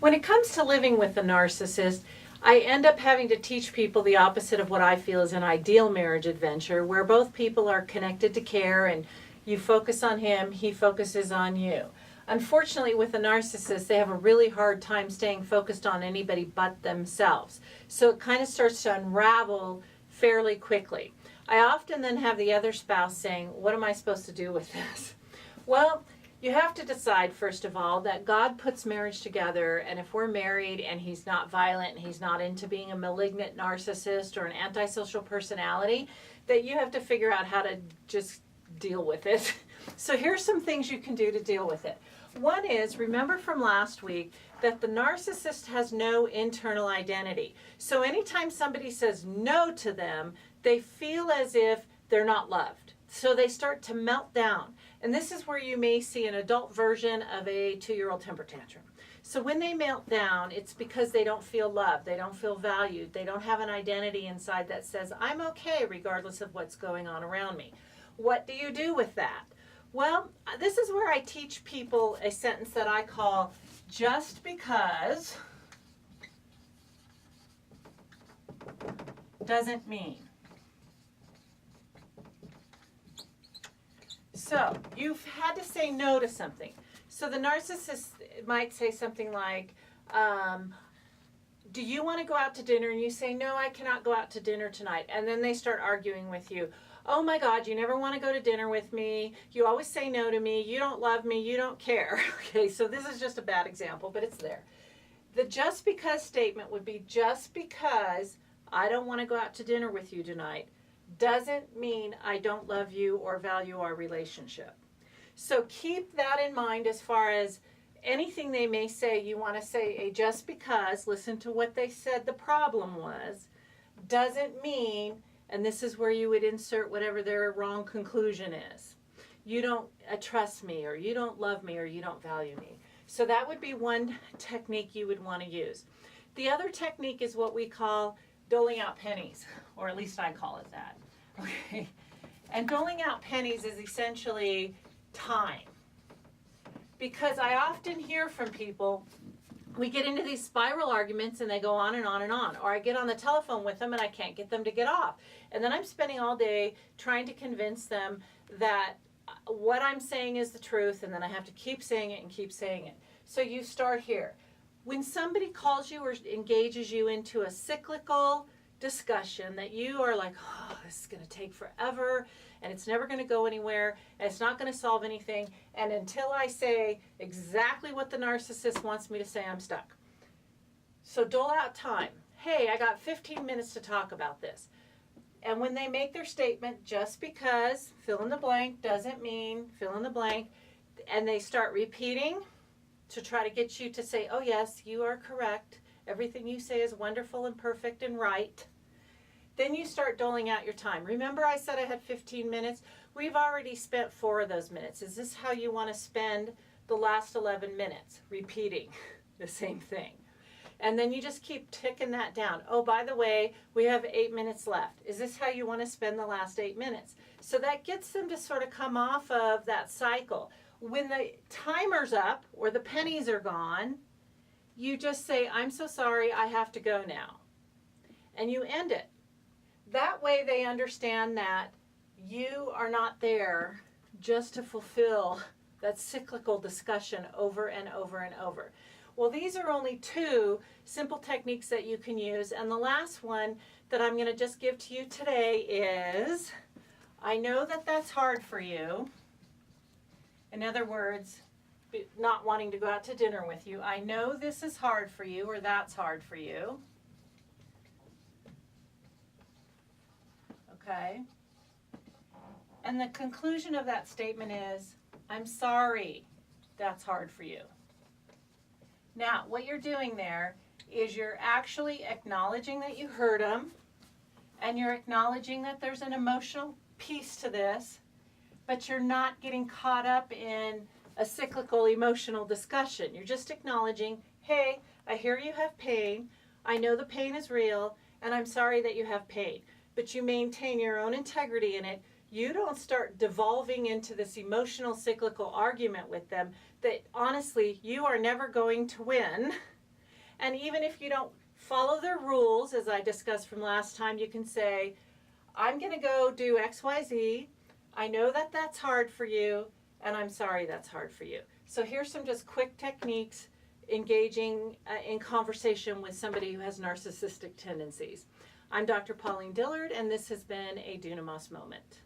When it comes to living with a narcissist, I end up having to teach people the opposite of what I feel is an ideal marriage adventure, where both people are connected to care and you focus on him, he focuses on you. Unfortunately, with a narcissist, they have a really hard time staying focused on anybody but themselves. So it kind of starts to unravel fairly quickly. I often then have the other spouse saying, what am I supposed to do with this? Well, you have to decide, first of all, that God puts marriage together, and if we're married and he's not violent and he's not into being a malignant narcissist or an antisocial personality, that you have to figure out how to just deal with it. So here's some things you can do to deal with it. One is, remember from last week, that the narcissist has no internal identity. So anytime somebody says no to them, they feel as if they're not loved. So they start to melt down. And this is where you may see an adult version of a 2-year-old temper tantrum. So when they melt down, it's because they don't feel loved, they don't feel valued, they don't have an identity inside that says, I'm okay regardless of what's going on around me. What do you do with that? Well, this is where I teach people a sentence that I call, just because doesn't mean. So you've had to say no to something. So the narcissist might say something like, do you want to go out to dinner? And you say, no, I cannot go out to dinner tonight. And then they start arguing with you. Oh my God, you never want to go to dinner with me. You always say no to me. You don't love me. You don't care. Okay, so this is just a bad example, but it's there. The just because statement would be, just because I don't want to go out to dinner with you tonight doesn't mean I don't love you or value our relationship. So keep that in mind as far as anything they may say. You want to say a just because, listen to what they said the problem was, doesn't mean, and this is where you would insert whatever their wrong conclusion is. You don't trust me, or you don't love me, or you don't value me. So that would be one technique you would want to use. The other technique is what we call doling out pennies, or at least I call it that. Okay, and doling out pennies is essentially time. Because I often hear from people, we get into these spiral arguments and they go on and on and on. Or I get on the telephone with them and I can't get them to get off. And then I'm spending all day trying to convince them that what I'm saying is the truth, and then I have to keep saying it and keep saying it. So you start here. When somebody calls you or engages you into a cyclical discussion that you are like, oh, this is going to take forever and it's never going to go anywhere and it's not going to solve anything, and until I say exactly what the narcissist wants me to say, I'm stuck. So dole out time. Hey, I got 15 minutes to talk about this. And when they make their statement, just because, fill in the blank, doesn't mean, fill in the blank, and they start repeating to try to get you to say, oh yes, you are correct. Everything you say is wonderful and perfect and right. Then you start doling out your time. Remember I said I had 15 minutes? We've already spent 4 of those minutes. Is this how you want to spend the last 11 minutes? Repeating the same thing. And then you just keep ticking that down. Oh, by the way, we have 8 minutes left. Is this how you want to spend the last 8 minutes? So that gets them to sort of come off of that cycle. When the timer's up or the pennies are gone, you just say, I'm so sorry, I have to go now. And you end it. That way they understand that you are not there just to fulfill that cyclical discussion over and over and over. Well, these are only 2 simple techniques that you can use. And the last one that I'm going to just give to you today is, I know that that's hard for you. In other words, not wanting to go out to dinner with you. I know this is hard for you, or that's hard for you. Okay? And the conclusion of that statement is, I'm sorry that's hard for you. Now, what you're doing there is you're actually acknowledging that you hurt them, and you're acknowledging that there's an emotional piece to this, but you're not getting caught up in a cyclical emotional discussion. You're just acknowledging, hey, I hear you have pain, I know the pain is real, and I'm sorry that you have pain. But you maintain your own integrity in it. You don't start devolving into this emotional cyclical argument with them that honestly you are never going to win, And even if you don't follow their rules, as I discussed from last time, you can say, I'm going to go do XYZ. I know that that's hard for you, and I'm sorry that's hard for you. So here's some just quick techniques engaging in conversation with somebody who has narcissistic tendencies. I'm Dr. Pauline Dillard, and this has been a Dunamas moment.